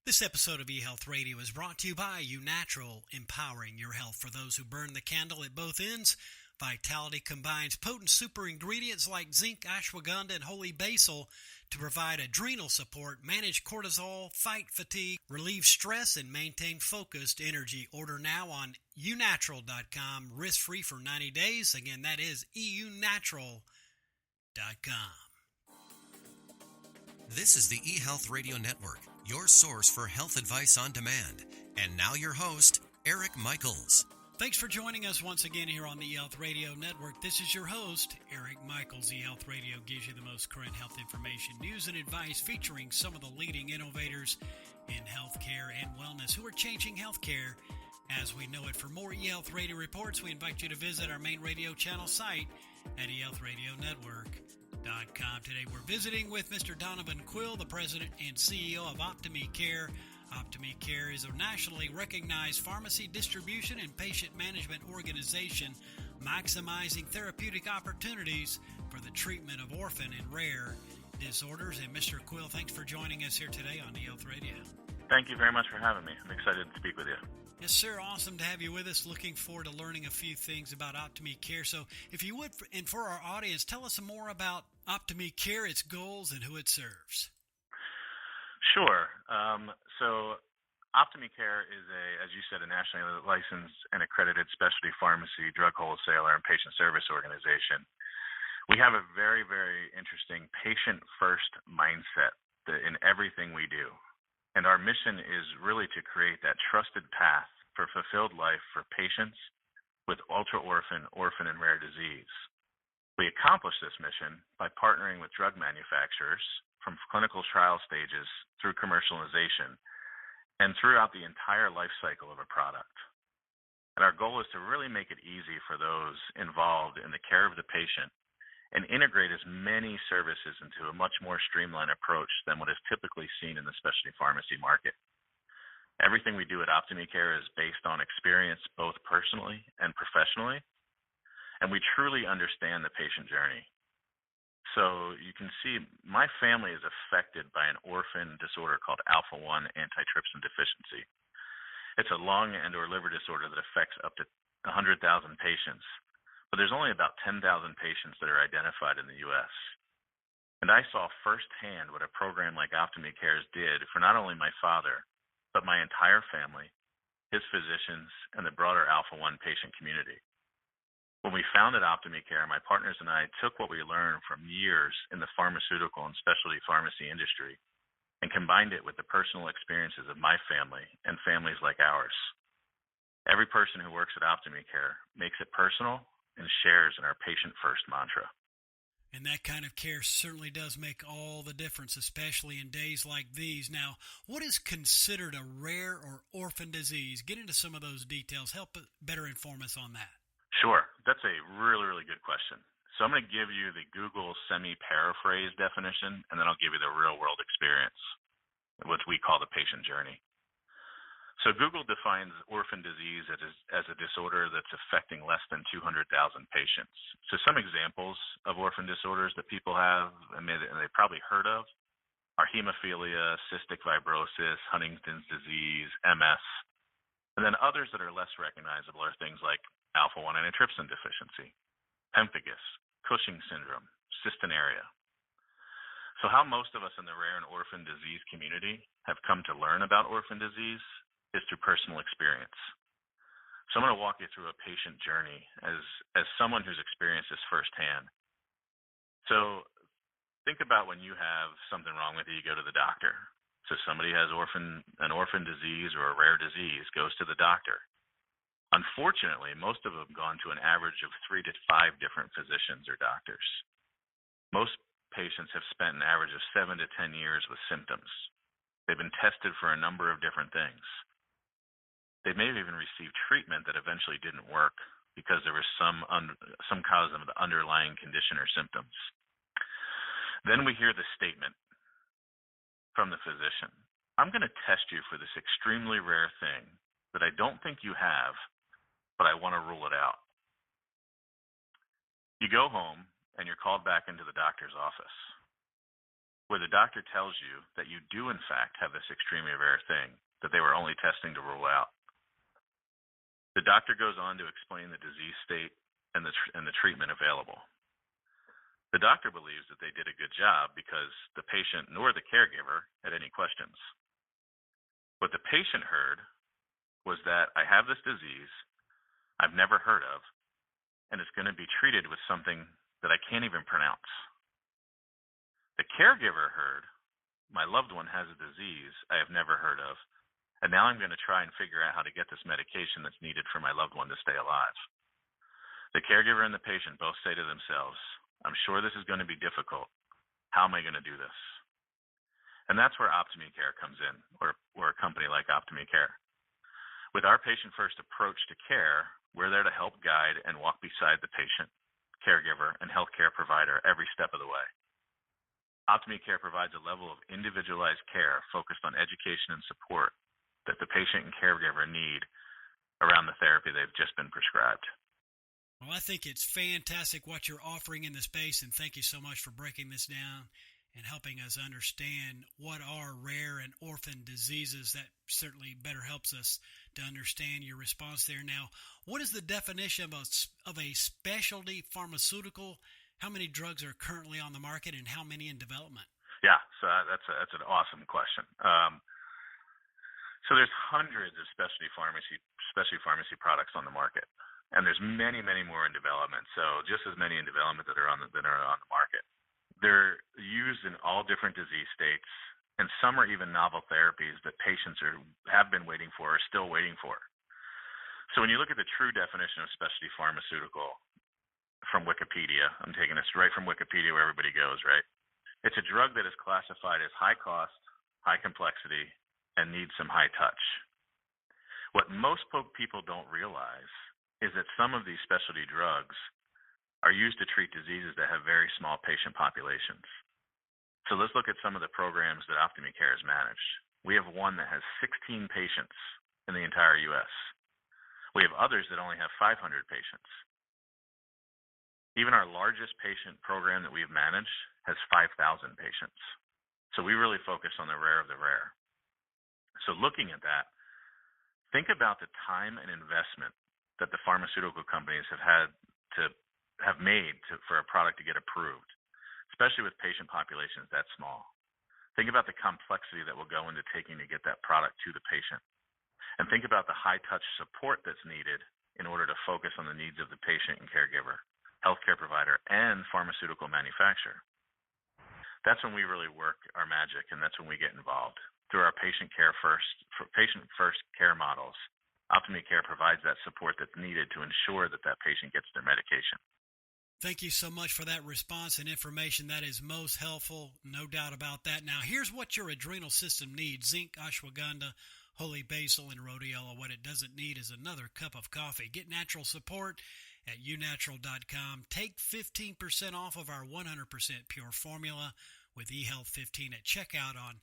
This episode of eHealth Radio is brought to you by UNatural, empowering your health for those who burn the candle at both ends. Vitality combines potent super ingredients like zinc, ashwagandha, and holy basil to provide adrenal support, manage cortisol, fight fatigue, relieve stress, and maintain focused energy. Order now on unatural.com, risk-free for 90 days. Again, that is eunatural.com. This is the eHealth Radio Network, your source for health advice on demand. And now your host, Eric Michaels. Thanks for joining us once again here on the eHealth Radio Network. This is your host, Eric Michaels. eHealth Radio gives you the most current health information, news, and advice featuring some of the leading innovators in healthcare and wellness who are changing healthcare as we know it. For more eHealth Radio reports, we invite you to visit our main radio channel site at eHealthRadioNetwork.com. Today we're visiting with Mr. Donovan Quill, the President and CEO of Optime Care. Optime Care is a nationally recognized pharmacy distribution and patient management organization maximizing therapeutic opportunities for the treatment of orphan and rare disorders. And Mr. Quill, thanks for joining us here today on eHealth Radio. Thank you very much for having me. I'm excited to speak with you. Yes, sir. Awesome to have you with us. Looking forward to learning a few things about Optime Care. So if you would, and for our audience, tell us some more about Optime Care, its goals, and who it serves. Sure. So Optime Care is as you said, a nationally licensed and accredited specialty pharmacy, drug wholesaler, and patient service organization. We have a very, very interesting patient-first mindset in everything we do. And our mission is really to create that trusted path for fulfilled life for patients with ultra-orphan, orphan, and rare disease. We accomplish this mission by partnering with drug manufacturers from clinical trial stages through commercialization and throughout the entire life cycle of a product. And our goal is to really make it easy for those involved in the care of the patient and integrate as many services into a much more streamlined approach than what is typically seen in the specialty pharmacy market. Everything we do at Optime Care is based on experience both personally and professionally, and we truly understand the patient journey. So you can see my family is affected by an orphan disorder called alpha-1 antitrypsin deficiency. It's a lung and/or liver disorder that affects up to 100,000 patients, but there's only about 10,000 patients that are identified in the U.S. And I saw firsthand what a program like Optime Care's did for not only my father, but my entire family, his physicians, and the broader alpha-1 patient community. When we founded Optime Care, my partners and I took what we learned from years in the pharmaceutical and specialty pharmacy industry and combined it with the personal experiences of my family and families like ours. Every person who works at Optime Care makes it personal and shares in our patient-first mantra. And that kind of care certainly does make all the difference, especially in days like these. Now, what is considered a rare or orphan disease? Get into some of those details. Help better inform us on that. Sure. That's a really, really good question. So I'm going to give you the Google semi-paraphrase definition, and then I'll give you the real-world experience, what we call the patient journey. So Google defines orphan disease as a disorder that's affecting less than 200,000 patients. So some examples of orphan disorders that people have and they've probably heard of are hemophilia, cystic fibrosis, Huntington's disease, MS. And then others that are less recognizable are things like alpha-1 antitrypsin deficiency, pemphigus, Cushing syndrome, cystinuria. So how most of us in the rare and orphan disease community have come to learn about orphan disease is through personal experience. So I'm going to walk you through a patient journey as someone who's experienced this firsthand. So think about when you have something wrong with you, you go to the doctor. So somebody has an orphan disease or a rare disease, goes to the doctor. Unfortunately, most of them have gone to an average of 3 to 5 different physicians or doctors. Most patients have spent an average of 7 to 10 years with symptoms. They've been tested for a number of different things. They may have even received treatment that eventually didn't work because there was some cause of the underlying condition or symptoms. Then we hear the statement from the physician, I'm going to test you for this extremely rare thing that I don't think you have, but I want to rule it out. You go home and you're called back into the doctor's office. where the doctor tells you that you do in fact have this extremely rare thing that they were only testing to rule out. The doctor goes on to explain the disease state and the treatment available. The doctor believes that they did a good job because the patient nor the caregiver had any questions. What the patient heard was that I have this disease I've never heard of, and it's going to be treated with something that I can't even pronounce. The caregiver heard, my loved one has a disease I have never heard of, and now I'm going to try and figure out how to get this medication that's needed for my loved one to stay alive. The caregiver and the patient both say to themselves, I'm sure this is going to be difficult. How am I going to do this? And that's where Optime Care comes in, or a company like Optime Care. With our patient-first approach to care, we're there to help guide and walk beside the patient, caregiver, and healthcare provider every step of the way. Optime Care provides a level of individualized care focused on education and support that the patient and caregiver need around the therapy they've just been prescribed. Well, I think it's fantastic what you're offering in the space, and thank you so much for breaking this down and helping us understand what are rare and orphan diseases. That certainly better helps us to understand your response there. Now, what is the definition of a specialty pharmaceutical? How many drugs are currently on the market and how many in development? Yeah, so that's an awesome question. So there's hundreds of specialty pharmacy products on the market, and there's many, many more in development. So just as many in development that are on the market. They're used in all different disease states, and some are even novel therapies that patients have been waiting for or still waiting for. So when you look at the true definition of specialty pharmaceutical from Wikipedia, I'm taking this right from Wikipedia where everybody goes, right? It's a drug that is classified as high cost, high complexity, and needs some high touch. What most people don't realize is that some of these specialty drugs are used to treat diseases that have very small patient populations. So let's look at some of the programs that Optime Care has managed. We have one that has 16 patients in the entire U.S. We have others that only have 500 patients. Even our largest patient program that we've managed has 5,000 patients. So we really focus on the rare of the rare. So looking at that, think about the time and investment that the pharmaceutical companies have made for a product to get approved, especially with patient populations that small. Think about the complexity that will go into taking to get that product to the patient. And think about the high-touch support that's needed in order to focus on the needs of the patient and caregiver, healthcare provider, and pharmaceutical manufacturer. That's when we really work our magic, and that's when we get involved. Through our patient-first care models, Optime Care provides that support that's needed to ensure that that patient gets their medication. Thank you so much for that response and information. That is most helpful, no doubt about that. Now, here's what your adrenal system needs: zinc, ashwagandha, holy basil, and rhodiola. What it doesn't need is another cup of coffee. Get natural support at unatural.com. Take 15% off of our 100% pure formula with eHealth 15 at checkout on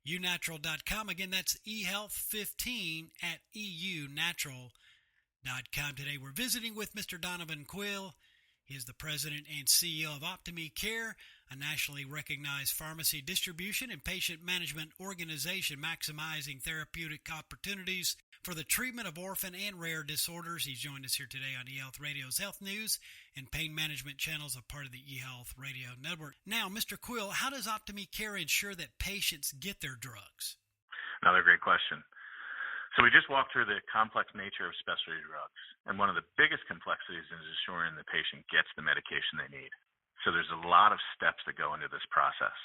unatural.com. Again, that's eHealth 15 at eunatural.com. Today we're visiting with Mr. Donovan Quill. He is the president and CEO of Optime Care, a nationally recognized pharmacy distribution and patient management organization maximizing therapeutic opportunities for the treatment of orphan and rare disorders. He's joined us here today on eHealth Radio's Health News and Pain Management channels, a part of the eHealth Radio Network. Now, Mr. Quill, how does Optime Care ensure that patients get their drugs? Another great question. So we just walked through the complex nature of specialty drugs, and one of the biggest complexities is ensuring the patient gets the medication they need. So there's a lot of steps that go into this process.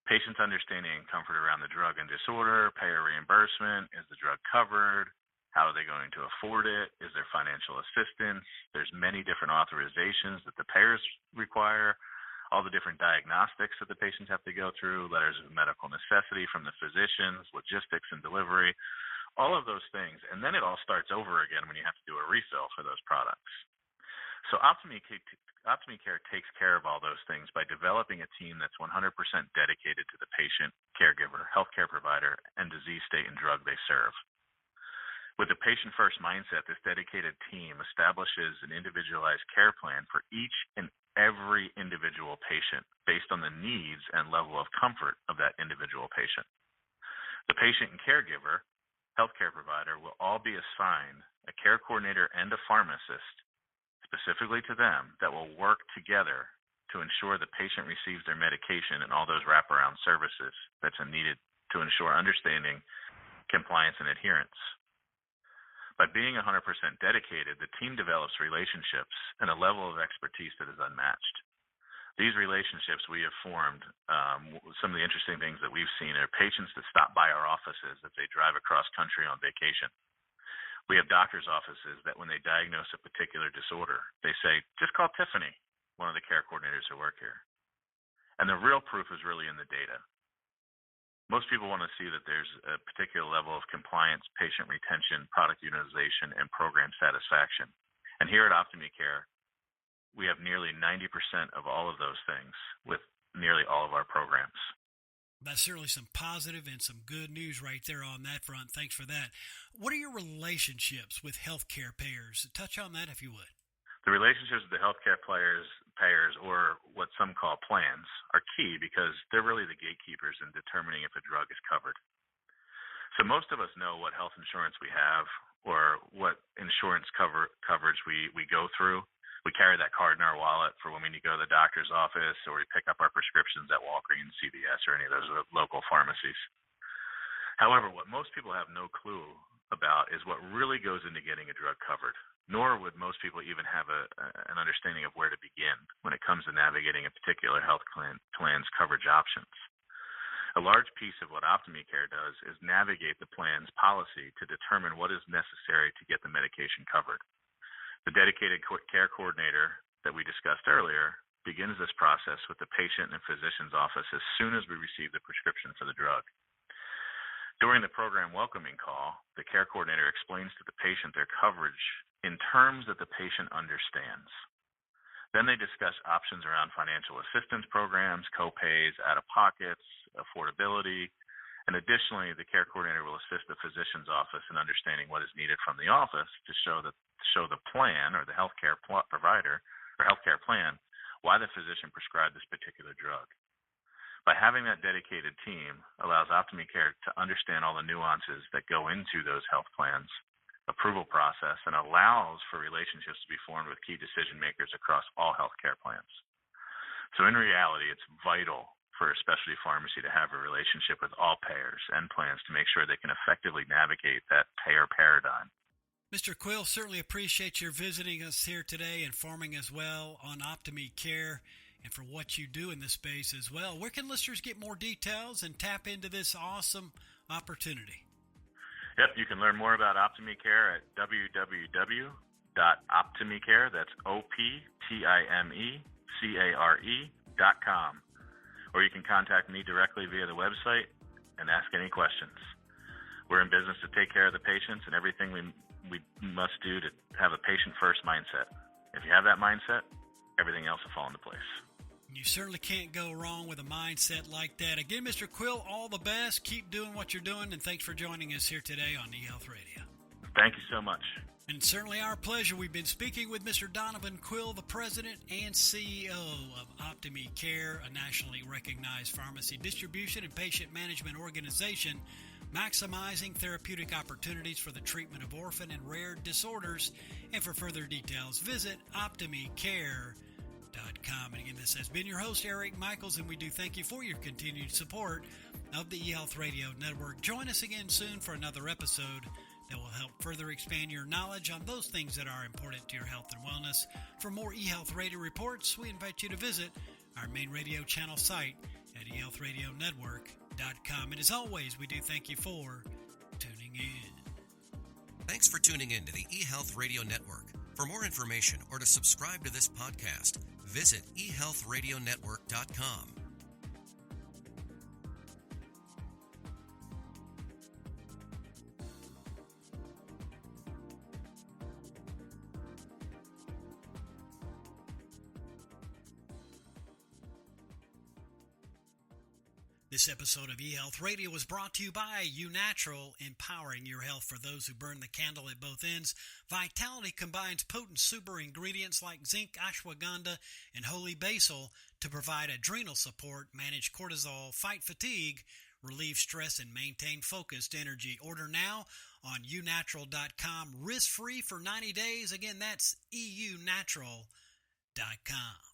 Patients' understanding and comfort around the drug and disorder, payer reimbursement, is the drug covered, how are they going to afford it, is there financial assistance, there's many different authorizations that the payers require, all the different diagnostics that the patients have to go through, letters of medical necessity from the physicians, logistics and delivery, all of those things. And then it all starts over again when you have to do a refill for those products. So Optime Care takes care of all those things by developing a team that's 100% dedicated to the patient, caregiver, healthcare provider, and disease state and drug they serve. With a patient-first mindset, this dedicated team establishes an individualized care plan for each and every individual patient based on the needs and level of comfort of that individual patient. The patient and caregiver, healthcare provider, will all be assigned a care coordinator and a pharmacist specifically to them that will work together to ensure the patient receives their medication and all those wraparound services that's needed to ensure understanding, compliance, and adherence. By being 100% dedicated, the team develops relationships and a level of expertise that is unmatched. These relationships we have formed, some of the interesting things that we've seen are patients that stop by our offices as they drive across country on vacation. We have doctors' offices that when they diagnose a particular disorder, they say, just call Tiffany, one of the care coordinators who work here. And the real proof is really in the data. Most people want to see that there's a particular level of compliance, patient retention, product utilization, and program satisfaction. And here at Optime Care, we have nearly 90% of all of those things with nearly all of our programs. That's certainly some positive and some good news right there on that front. Thanks for that. What are your relationships with healthcare payers? Touch on that if you would. The relationships with the healthcare payers, or what some call plans, are key because they're really the gatekeepers in determining if a drug is covered. So most of us know what health insurance we have or what insurance coverage we go through. We carry that card in our wallet for when we need to go to the doctor's office, or we pick up our prescriptions at Walgreens, CVS, or any of those local pharmacies. However, what most people have no clue about is what really goes into getting a drug covered, nor would most people even have an understanding of where to begin when it comes to navigating a particular health plan's coverage options. A large piece of what Optime Care does is navigate the plan's policy to determine what is necessary to get the medication covered. The dedicated care coordinator that we discussed earlier begins this process with the patient and physician's office as soon as we receive the prescription for the drug. During the program welcoming call, the care coordinator explains to the patient their coverage in terms that the patient understands. Then they discuss options around financial assistance programs, co-pays, out-of-pockets, affordability, and additionally, the care coordinator will assist the physician's office in understanding what is needed from the office to show the plan or the healthcare provider or healthcare plan why the physician prescribed this particular drug. By having that dedicated team allows Optime Care to understand all the nuances that go into those health plans approval process and allows for relationships to be formed with key decision makers across all healthcare plans. So in reality, it's vital for a specialty pharmacy to have a relationship with all payers and plans to make sure they can effectively navigate that payer paradigm. Mr. Quill, certainly appreciate your visiting us here today, informing us well on Optime Care and for what you do in this space as well. Where can listeners get more details and tap into this awesome opportunity? Yep, you can learn more about Optime Care at www.optimecare, that's OPTIMECARE.com. Or you can contact me directly via the website and ask any questions. We're in business to take care of the patients and everything we must do to have a patient-first mindset. If you have that mindset, everything else will fall into place. You certainly can't go wrong with a mindset like that. Again, Mr. Quill, all the best. Keep doing what you're doing, and thanks for joining us here today on eHealth Radio. Thank you so much. And certainly our pleasure. We've been speaking with Mr. Donovan Quill, the President and CEO of Optime Care, a nationally recognized pharmacy distribution and patient management organization maximizing therapeutic opportunities for the treatment of orphan and rare disorders. And for further details, visit optimecare.com. And again, this has been your host, Eric Michaels, and we do thank you for your continued support of the eHealth Radio Network. Join us again soon for another episode that will help further expand your knowledge on those things that are important to your health and wellness. For more eHealth Radio reports, we invite you to visit our main radio channel site at eHealthRadioNetwork.com. And as always, we do thank you for tuning in. Thanks for tuning in to the eHealth Radio Network. For more information or to subscribe to this podcast, visit eHealthRadioNetwork.com. This episode of eHealth Radio was brought to you by UNatural, empowering your health for those who burn the candle at both ends. Vitality combines potent super ingredients like zinc, ashwagandha, and holy basil to provide adrenal support, manage cortisol, fight fatigue, relieve stress, and maintain focused energy. Order now on unatural.com, risk-free for 90 days. Again, that's eunatural.com.